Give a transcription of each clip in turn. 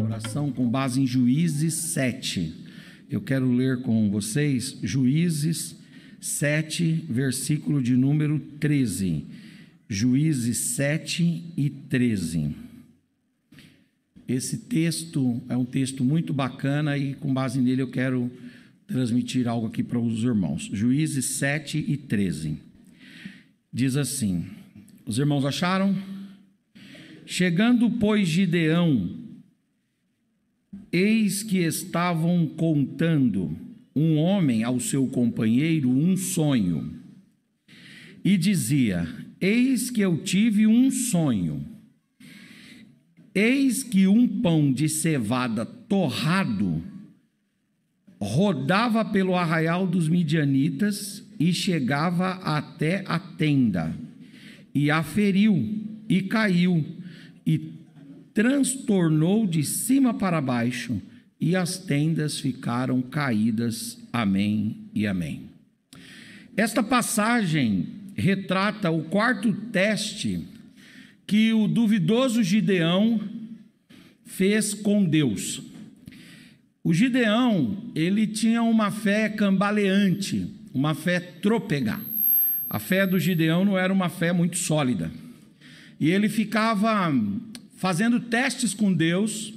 Oração com base em Juízes 7. Eu quero ler com vocês Juízes 7, versículo de número 13. Juízes 7 e 13. Esse texto é um texto muito bacana e com base nele eu quero transmitir algo aqui para os irmãos. Juízes 7 e 13. Diz assim: os irmãos acharam? Chegando, pois, Gideão, eis que estavam contando um homem ao seu companheiro um sonho, e dizia: eis que eu tive um sonho, eis que um pão de cevada torrado rodava pelo arraial dos midianitas e chegava até a tenda, e a feriu, e caiu, e transtornou de cima para baixo, e as tendas ficaram caídas. Amém e amém. Esta passagem retrata o quarto teste que o duvidoso Gideão fez com Deus. O Gideão, ele tinha uma fé cambaleante, uma fé trôpega. A fé do Gideão não era uma fé muito sólida. E ele ficava fazendo testes com Deus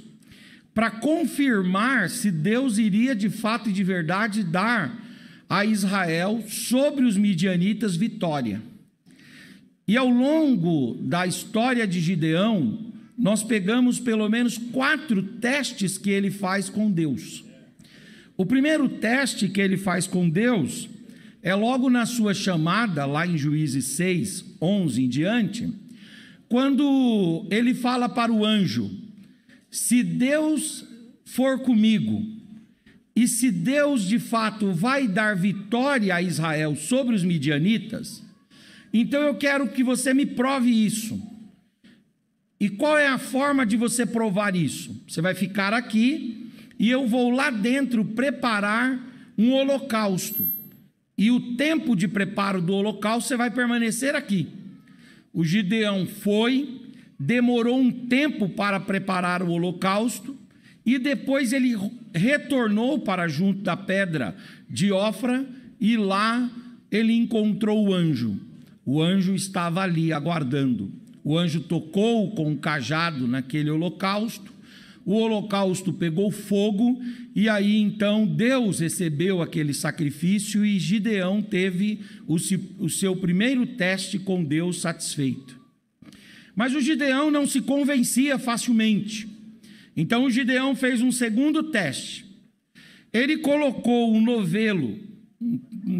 para confirmar se Deus iria de fato e de verdade dar a Israel sobre os midianitas vitória. E ao longo da história de Gideão, nós pegamos pelo menos 4 testes que ele faz com Deus. O primeiro teste que ele faz com Deus é logo na sua chamada, lá em Juízes 6, 11 em diante, quando ele fala para o anjo: se Deus for comigo, e se Deus de fato vai dar vitória a Israel sobre os midianitas, então eu quero que você me prove isso. E qual é a forma de você provar isso? Você vai ficar aqui e eu vou lá dentro preparar um holocausto. E o tempo de preparo do holocausto você vai permanecer aqui. O Gideão foi, demorou um tempo para preparar o holocausto e depois ele retornou para junto da pedra de Ofra e lá ele encontrou o anjo. O anjo estava ali aguardando. O anjo tocou com um cajado naquele holocausto, o holocausto pegou fogo, e aí então Deus recebeu aquele sacrifício e Gideão teve o seu primeiro teste com Deus satisfeito. Mas o Gideão não se convencia facilmente, então o Gideão fez um segundo teste. Ele colocou um novelo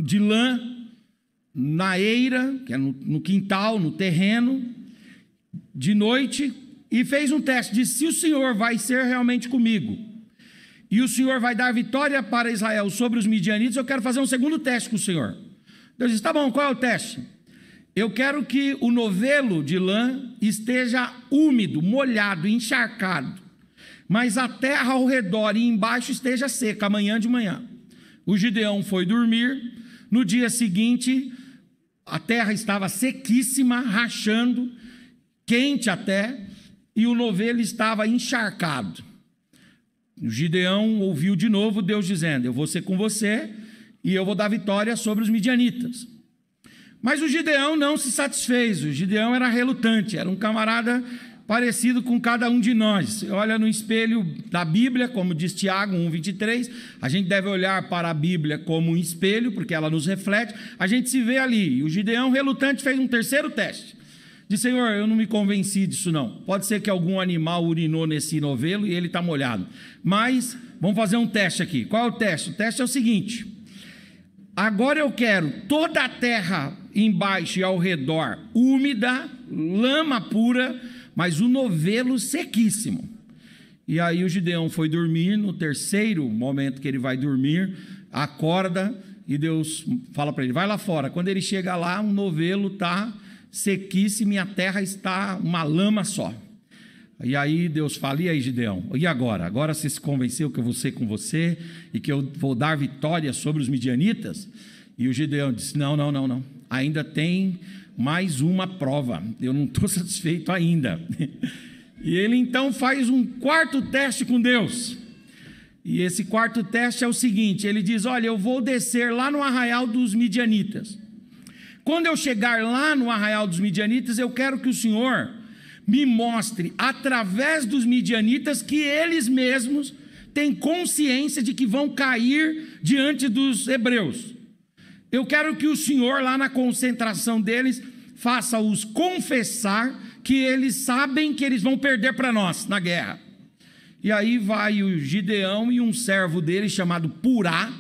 de lã na eira, que é no quintal, no terreno, de noite, e fez um teste, disse: se o Senhor vai ser realmente comigo, e o Senhor vai dar vitória para Israel sobre os midianitas, eu quero fazer um segundo teste com o Senhor. Deus disse: tá bom, qual é o teste? Eu quero que o novelo de lã esteja úmido, molhado, encharcado, mas a terra ao redor e embaixo esteja seca, amanhã de manhã. O Gideão foi dormir, no dia seguinte, a terra estava sequíssima, rachando, quente até, e o novelo estava encharcado. O Gideão ouviu de novo Deus dizendo: eu vou ser com você e eu vou dar vitória sobre os midianitas. Mas o Gideão não se satisfez. O Gideão era relutante, era um camarada parecido com cada um de nós. Olha no espelho da Bíblia, como diz Tiago 1,23, a gente deve olhar para a Bíblia como um espelho, porque ela nos reflete, a gente se vê ali. E o Gideão relutante fez um terceiro teste. Disse: Senhor, eu não me convenci disso não. Pode ser que algum animal urinou nesse novelo e ele está molhado. Mas vamos fazer um teste aqui. Qual é o teste? O teste é o seguinte: agora eu quero toda a terra embaixo e ao redor úmida, lama pura, mas o novelo sequíssimo. E aí o Gideão foi dormir. No terceiro momento que ele vai dormir, acorda e Deus fala para ele: vai lá fora. Quando ele chega lá, o novelo está sequíssimo e a terra está uma lama só. E aí Deus fala: e aí, Gideão, e agora? Agora você se convenceu que eu vou ser com você e que eu vou dar vitória sobre os midianitas? E o Gideão disse: não, ainda tem mais uma prova, eu não estou satisfeito ainda. E ele então faz um quarto teste com Deus. E esse quarto teste é o seguinte: ele diz: olha, eu vou descer lá no arraial dos midianitas. Quando eu chegar lá no arraial dos midianitas, eu quero que o Senhor me mostre, através dos midianitas, que eles mesmos têm consciência de que vão cair diante dos hebreus. Eu quero que o Senhor, lá na concentração deles, faça-os confessar que eles sabem que eles vão perder para nós na guerra. E aí vai o Gideão e um servo dele chamado Purá,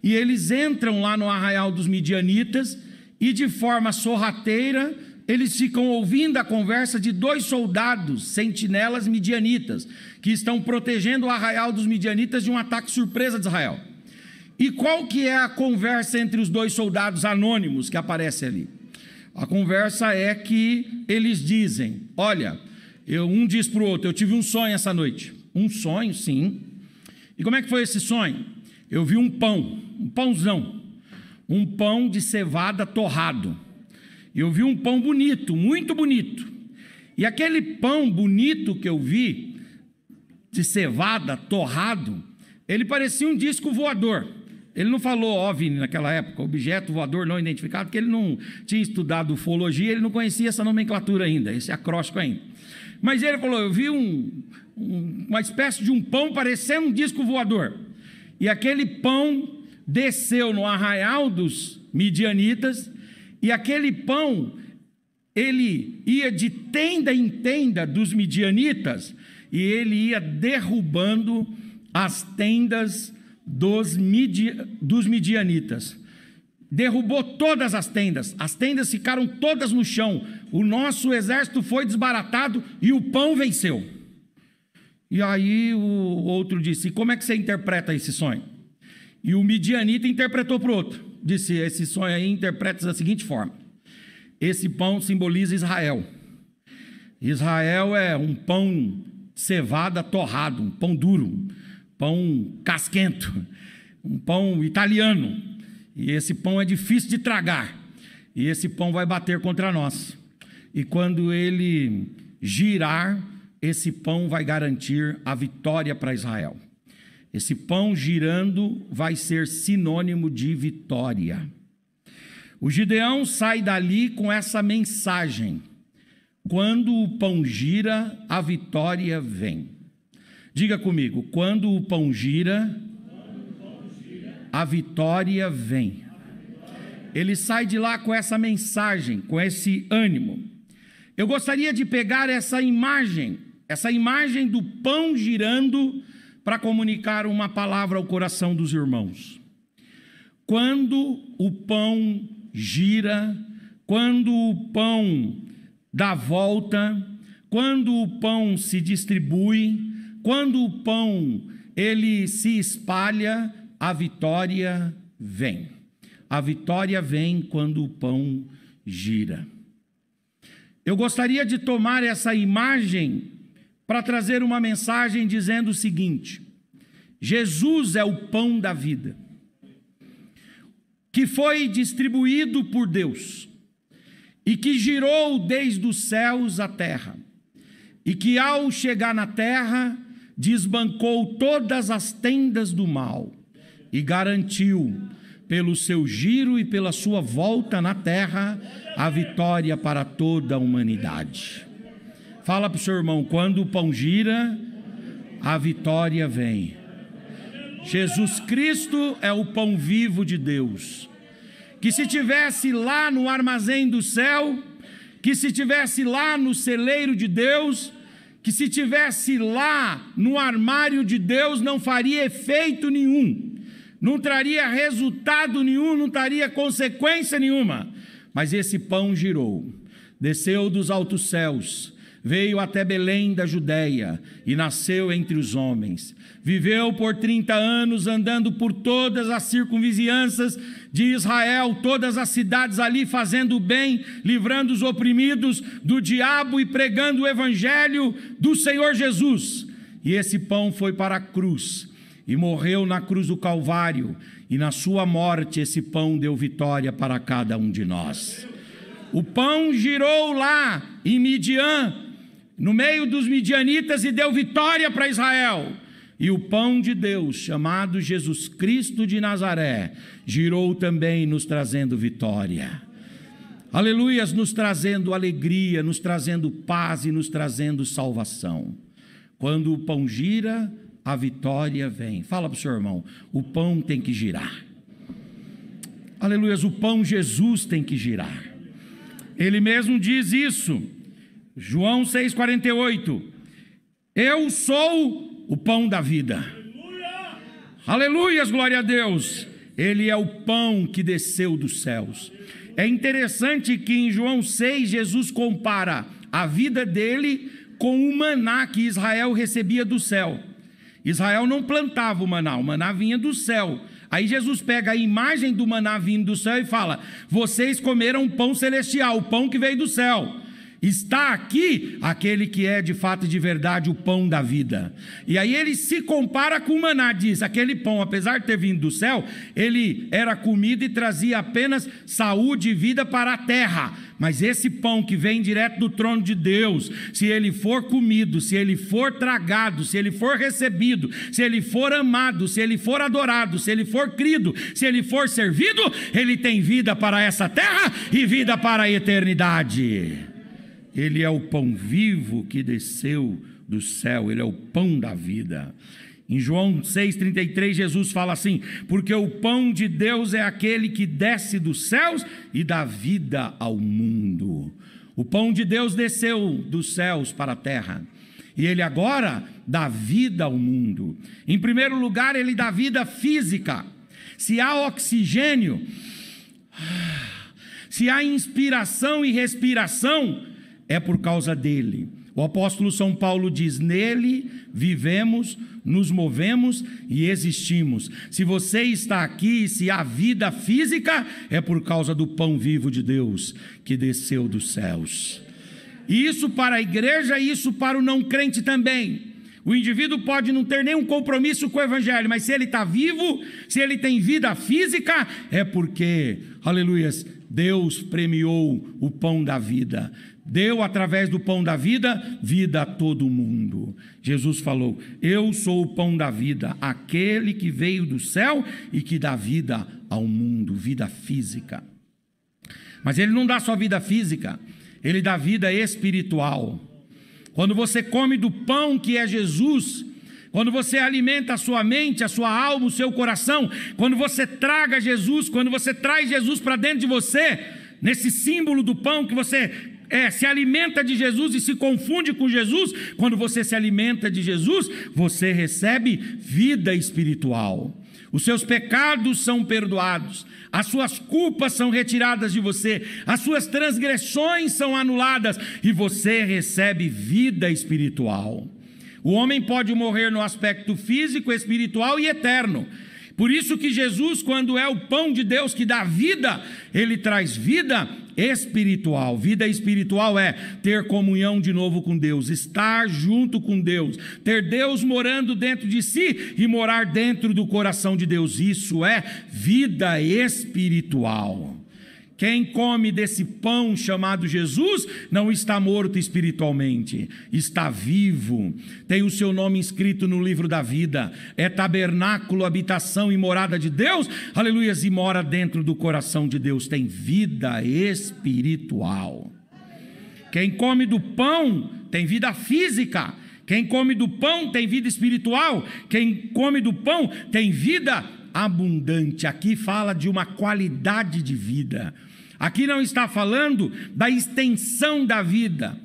e eles entram lá no arraial dos midianitas, e de forma sorrateira eles ficam ouvindo a conversa de 2 soldados, sentinelas midianitas, que estão protegendo o arraial dos midianitas de um ataque surpresa de Israel. E qual que é a conversa entre os 2 soldados anônimos que aparecem ali? A conversa é que eles dizem: olha, um diz para o outro: eu tive um sonho essa noite. Um sonho, sim. E como é que foi esse sonho? Eu vi um pãozão, um pão de cevada torrado. Eu vi um pão bonito, muito bonito. E aquele pão bonito que eu vi, de cevada torrado, ele parecia um disco voador. Ele não falou OVNI naquela época, objeto voador não identificado, porque ele não tinha estudado ufologia, ele não conhecia essa nomenclatura ainda, esse acróstico ainda. Mas ele falou: eu vi uma espécie de um pão parecendo um disco voador. E aquele pão desceu no arraial dos midianitas, e aquele pão, ele ia de tenda em tenda dos midianitas, e ele ia derrubando as tendas dos midianitas. Derrubou todas as tendas ficaram todas no chão, o nosso exército foi desbaratado e o pão venceu. E aí o outro disse: e como é que você interpreta esse sonho? E o midianita interpretou para o outro, disse: esse sonho aí interpreta da seguinte forma: esse pão simboliza Israel. Israel é um pão de cevada torrado, um pão duro, pão casquento, um pão italiano, e esse pão é difícil de tragar, e esse pão vai bater contra nós, e quando ele girar, esse pão vai garantir a vitória para Israel. Esse pão girando vai ser sinônimo de vitória. O Gideão sai dali com essa mensagem: quando o pão gira, a vitória vem. Diga comigo: quando o pão gira, a vitória vem. Ele sai de lá com essa mensagem, com esse ânimo. Eu gostaria de pegar essa imagem do pão girando, para comunicar uma palavra ao coração dos irmãos. Quando o pão gira, quando o pão dá volta, quando o pão se distribui, quando o pão ele se espalha, a vitória vem. A vitória vem quando o pão gira. Eu gostaria de tomar essa imagem para trazer uma mensagem dizendo o seguinte: Jesus é o pão da vida, que foi distribuído por Deus, e que girou desde os céus à terra, e que ao chegar na terra, desbancou todas as tendas do mal, e garantiu, pelo seu giro e pela sua volta na terra, a vitória para toda a humanidade. Fala para o seu irmão: quando o pão gira, a vitória vem. Jesus Cristo é o pão vivo de Deus, que se tivesse lá no armazém do céu, que se tivesse lá no celeiro de Deus, que se tivesse lá no armário de Deus, não faria efeito nenhum, não traria resultado nenhum, não traria consequência nenhuma. Mas esse pão girou, desceu dos altos céus, veio até Belém da Judéia e nasceu entre os homens. Viveu por 30 anos andando por todas as circunvizinhanças de Israel, todas as cidades ali, fazendo o bem, livrando os oprimidos do diabo e pregando o evangelho do Senhor Jesus. E esse pão foi para a cruz. e morreu na cruz do Calvário, e na sua morte esse pão deu vitória para cada um de nós. O pão girou lá em Midian, no meio dos midianitas, e deu vitória para Israel. E o pão de Deus, chamado Jesus Cristo de Nazaré, girou também, nos trazendo vitória. Aleluias, nos trazendo alegria, nos trazendo paz e nos trazendo salvação. Quando o pão gira, a vitória vem. Fala para o seu irmão, o pão tem que girar. Aleluias, o pão Jesus tem que girar. Ele mesmo diz isso, João 6,48, eu sou o pão da vida. Aleluias, glória a Deus. Ele é o pão que desceu dos céus. É interessante que em João 6, Jesus compara a vida dele com o maná que Israel recebia do céu. Israel não plantava o maná vinha do céu. Aí Jesus pega a imagem do maná vindo do céu e fala, vocês comeram pão celestial, o pão que veio do céu. Está aqui aquele que é de fato e de verdade o pão da vida. E aí ele se compara com o maná, diz, aquele pão, apesar de ter vindo do céu, ele era comida e trazia apenas saúde e vida para a terra. Mas esse pão que vem direto do trono de Deus, se ele for comido, se ele for tragado, se ele for recebido, se ele for amado, se ele for adorado, se ele for crido, se ele for servido, ele tem vida para essa terra e vida para a eternidade. Ele é o pão vivo que desceu do céu, ele é o pão da vida. Em João 6,33, Jesus fala assim, porque o pão de Deus é aquele que desce dos céus e dá vida ao mundo. O pão de Deus desceu dos céus para a terra, e ele agora dá vida ao mundo. Em primeiro lugar, ele dá vida física. Se há oxigênio, se há inspiração e respiração, é por causa dele. O apóstolo São Paulo diz, nele vivemos, nos movemos e existimos. Se você está aqui, se há vida física, é por causa do pão vivo de Deus que desceu dos céus. E isso para a igreja, e isso para o não crente também. O indivíduo pode não ter nenhum compromisso com o evangelho, mas se ele está vivo, se ele tem vida física, é porque, aleluias, Deus premiou o pão da vida. Deu através do pão da vida, vida a todo mundo. Jesus falou, eu sou o pão da vida, aquele que veio do céu e que dá vida ao mundo, vida física. Mas ele não dá só vida física, ele dá vida espiritual. Quando você come do pão que é Jesus, quando você alimenta a sua mente, a sua alma, o seu coração, quando você traga Jesus, quando você traz Jesus para dentro de você, nesse símbolo do pão que você se alimenta de Jesus e se confunde com Jesus, quando você se alimenta de Jesus, você recebe vida espiritual. Os seus pecados são perdoados, as suas culpas são retiradas de você, as suas transgressões são anuladas e você recebe vida espiritual. O homem pode morrer no aspecto físico, espiritual e eterno. Por isso que Jesus, quando é o pão de Deus que dá vida, ele traz vida espiritual. Vida espiritual é ter comunhão de novo com Deus, estar junto com Deus, ter Deus morando dentro de si e morar dentro do coração de Deus. Isso é vida espiritual. Quem come desse pão chamado Jesus não está morto espiritualmente, está vivo, tem o seu nome inscrito no livro da vida, é tabernáculo, habitação e morada de Deus, aleluias, e mora dentro do coração de Deus, tem vida espiritual. Quem come do pão tem vida física, quem come do pão tem vida espiritual, quem come do pão tem vida abundante. Aqui fala de uma qualidade de vida. Aqui não está falando da extensão da vida,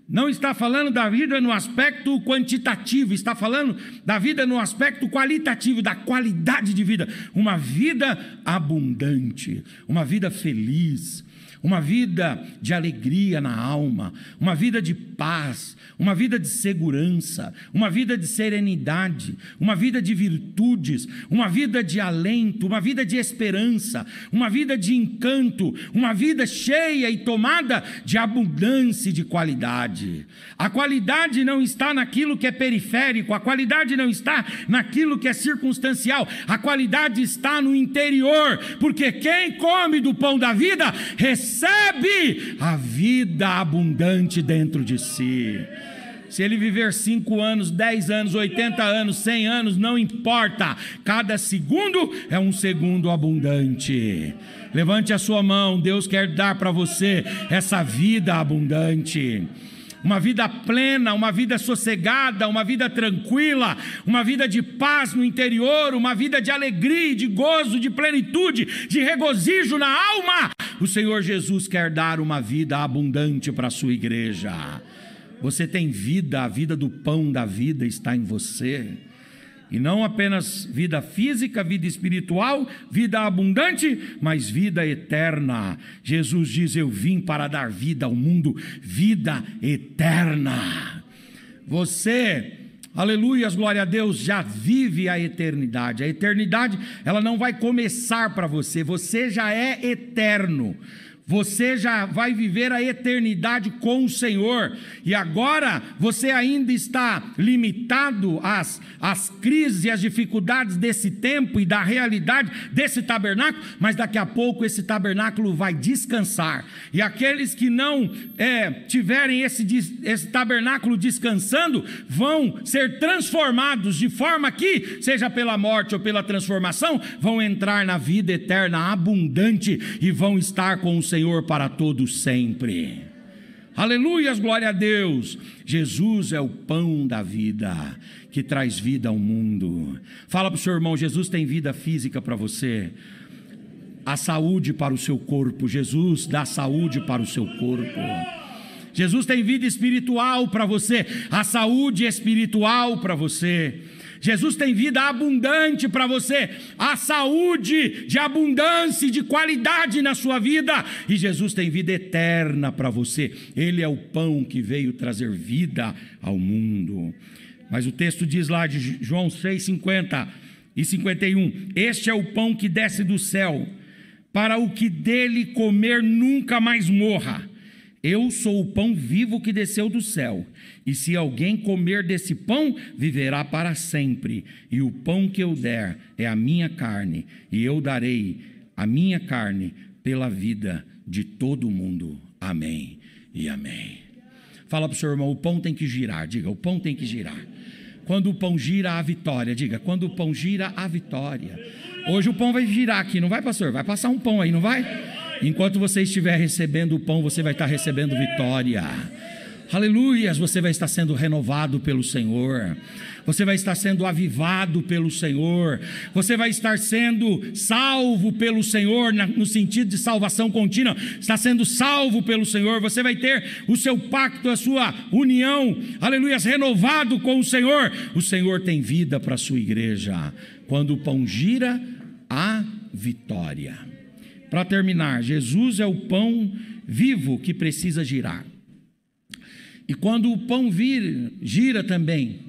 não está falando da vida no aspecto quantitativo, está falando da vida no aspecto qualitativo, da qualidade de vida, uma vida abundante, uma vida feliz, uma vida de alegria na alma, uma vida de paz, uma vida de segurança, uma vida de serenidade, uma vida de virtudes, uma vida de alento, uma vida de esperança, uma vida de encanto, uma vida cheia e tomada de abundância e de qualidade. qualidade. A qualidade não está naquilo que é periférico, a qualidade não está naquilo que é circunstancial, a qualidade está no interior, porque quem come do pão da vida recebe a vida abundante dentro de si. Se ele viver 5 anos, 10 anos, 80 anos, 100 anos, não importa, cada segundo é um segundo abundante. Levante a sua mão, Deus quer dar para você essa vida abundante. Uma vida plena, uma vida sossegada, uma vida tranquila, uma vida de paz no interior, uma vida de alegria, de gozo, de plenitude, de regozijo na alma. O Senhor Jesus quer dar uma vida abundante para a sua igreja. Você tem vida, a vida do pão da vida está em você. E não apenas vida física, vida espiritual, vida abundante, mas vida eterna. Jesus diz: eu vim para dar vida ao mundo, vida eterna. Você, aleluias, glória a Deus, já vive a eternidade. A eternidade, ela não vai começar para você, você já é eterno. Você já vai viver a eternidade com o Senhor, e agora você ainda está limitado às crises e às dificuldades desse tempo e da realidade desse tabernáculo, mas daqui a pouco esse tabernáculo vai descansar, e aqueles que não tiverem esse tabernáculo descansando, vão ser transformados, de forma que, seja pela morte ou pela transformação, vão entrar na vida eterna abundante, e vão estar com o Senhor para todos sempre. Aleluias, glória a Deus. Jesus é o pão da vida, que traz vida ao mundo. Fala para o seu irmão: Jesus tem vida física para você, a saúde para o seu corpo. Jesus dá saúde para o seu corpo. Jesus tem vida espiritual para você, a saúde espiritual para você. Jesus tem vida abundante para você, a saúde de abundância e de qualidade na sua vida. E Jesus tem vida eterna para você. Ele é o pão que veio trazer vida ao mundo. Mas o texto diz lá de João 6:50 e 51: este é o pão que desce do céu, para o que dele comer nunca mais morra. Eu sou o pão vivo que desceu do céu, e se alguém comer desse pão, viverá para sempre. E o pão que eu der é a minha carne, e eu darei a minha carne pela vida de todo mundo. Amém e amém. Fala para o seu irmão: o pão tem que girar. Diga: o pão tem que girar. Quando o pão gira, há vitória. Diga: quando o pão gira, há vitória. Hoje o pão vai girar aqui, não vai, pastor? Vai passar um pão aí, não vai? Enquanto você estiver recebendo o pão, você vai estar recebendo vitória. Aleluias, você vai estar sendo renovado pelo Senhor. Você vai estar sendo avivado pelo Senhor. Você vai estar sendo salvo pelo Senhor, no sentido de salvação contínua. Está sendo salvo pelo Senhor. Você vai ter o seu pacto, a sua união, aleluias, renovado com o Senhor. O Senhor tem vida para a sua igreja. Quando o pão gira, há vitória. Para terminar, Jesus é o pão vivo que precisa girar. E quando o pão gira também,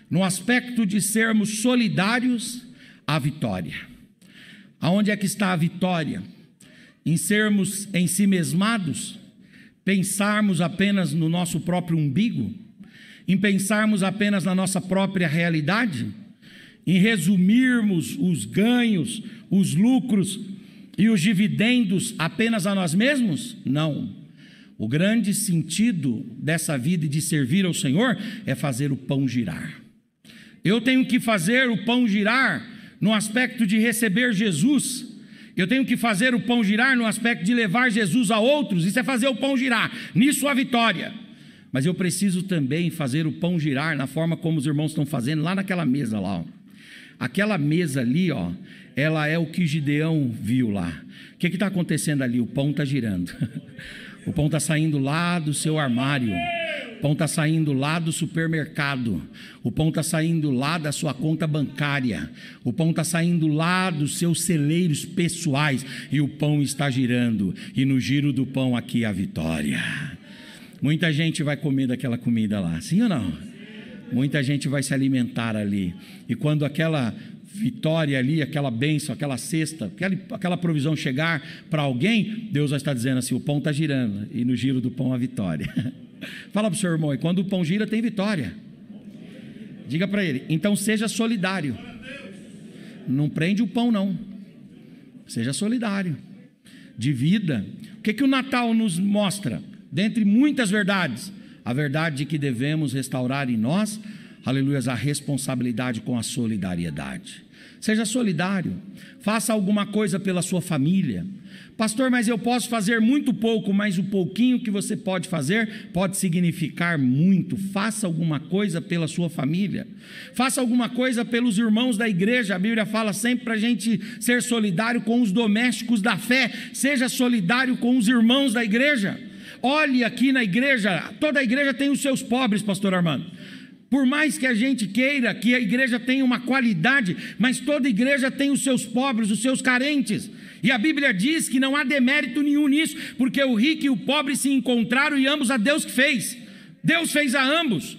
no aspecto de sermos solidários, há vitória. Aonde é que está a vitória? Em sermos ensimesmados, pensarmos apenas no nosso próprio umbigo, em pensarmos apenas na nossa própria realidade, em resumirmos os ganhos, os lucros e os dividendos apenas a nós mesmos? Não. O grande sentido dessa vida e de servir ao Senhor é fazer o pão girar. Eu tenho que fazer o pão girar no aspecto de receber Jesus. Eu tenho que fazer o pão girar no aspecto de levar Jesus a outros. Isso é fazer o pão girar, nisso a vitória. Mas eu preciso também fazer o pão girar na forma como os irmãos estão fazendo lá naquela mesa lá, ó. Aquela mesa ali, ó, ela é o que Gideão viu lá. O que está acontecendo ali? O pão está girando. O pão está saindo lá do seu armário. O pão está saindo lá do supermercado. O pão está saindo lá da sua conta bancária. O pão está saindo lá dos seus celeiros pessoais. E o pão está girando. E no giro do pão aqui a vitória. Muita gente vai comer daquela comida lá, sim ou não? Muita gente vai se alimentar ali. E quando aquela vitória ali, aquela bênção, aquela cesta, aquela provisão chegar para alguém, Deus vai estar dizendo assim: o pão está girando, e no giro do pão a vitória. Fala para o seu irmão, e quando o pão gira tem vitória. Diga para ele, então seja solidário. Não prende o pão não. Seja solidário. Divida. O que o Natal nos mostra? Dentre muitas verdades, a verdade de que devemos restaurar em nós, aleluia, a responsabilidade com a solidariedade. Seja solidário, faça alguma coisa pela sua família. Pastor, mas eu posso fazer muito pouco, mas o pouquinho que você pode fazer pode significar muito. Faça alguma coisa pela sua família, faça alguma coisa pelos irmãos da igreja. A Bíblia fala sempre para a gente ser solidário com os domésticos da fé. Seja solidário com os irmãos da igreja. Olhe aqui na igreja, toda a igreja tem os seus pobres, pastor Armando. Por mais que a gente queira que a igreja tenha uma qualidade, mas toda igreja tem os seus pobres, os seus carentes. E a Bíblia diz que não há demérito nenhum nisso, porque o rico e o pobre se encontraram e ambos a Deus que fez. Deus fez a ambos.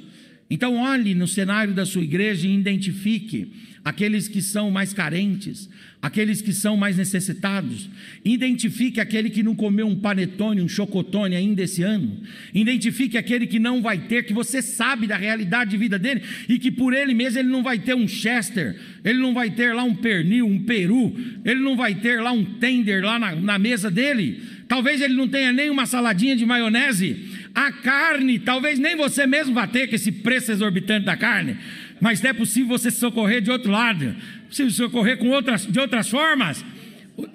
Então olhe no cenário da sua igreja e identifique aqueles que são mais carentes, aqueles que são mais necessitados. Identifique aquele que não comeu um panetone, um chocotone ainda esse ano. Identifique aquele que não vai ter, que você sabe da realidade de vida dele, e que por ele mesmo ele não vai ter um Chester, ele não vai ter lá um pernil, um peru, ele não vai ter lá um tender lá na mesa dele. Talvez ele não tenha nem uma saladinha de maionese. A carne, talvez nem você mesmo vá ter, com esse preço exorbitante da carne. Mas é possível você se socorrer de outro lado, é possível socorrer de outras formas.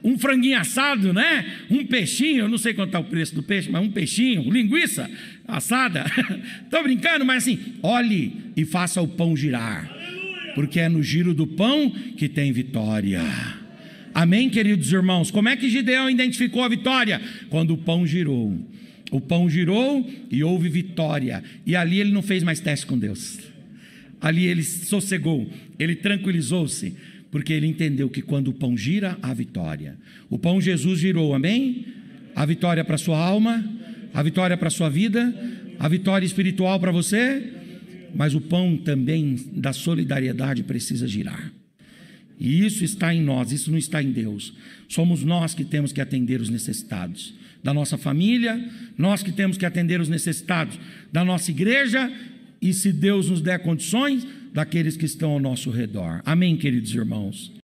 Um franguinho assado, né? Um peixinho, eu não sei quanto está o preço do peixe, mas um peixinho, linguiça assada. Estou brincando, mas assim, olhe e faça o pão girar, porque é no giro do pão que tem vitória. Amém, queridos irmãos? Como é que Gideão identificou a vitória? Quando o pão girou. O pão girou e houve vitória. E ali ele não fez mais teste com Deus. Ali ele sossegou, ele tranquilizou-se, porque ele entendeu que quando o pão gira, há vitória. O pão Jesus girou, amém? A vitória para a sua alma, a vitória para a sua vida, a vitória espiritual para você, mas o pão também da solidariedade precisa girar. E isso está em nós, isso não está em Deus. Somos nós que temos que atender os necessitados da nossa família, nós que temos que atender os necessitados da nossa igreja, e se Deus nos der condições, daqueles que estão ao nosso redor. Amém, queridos irmãos?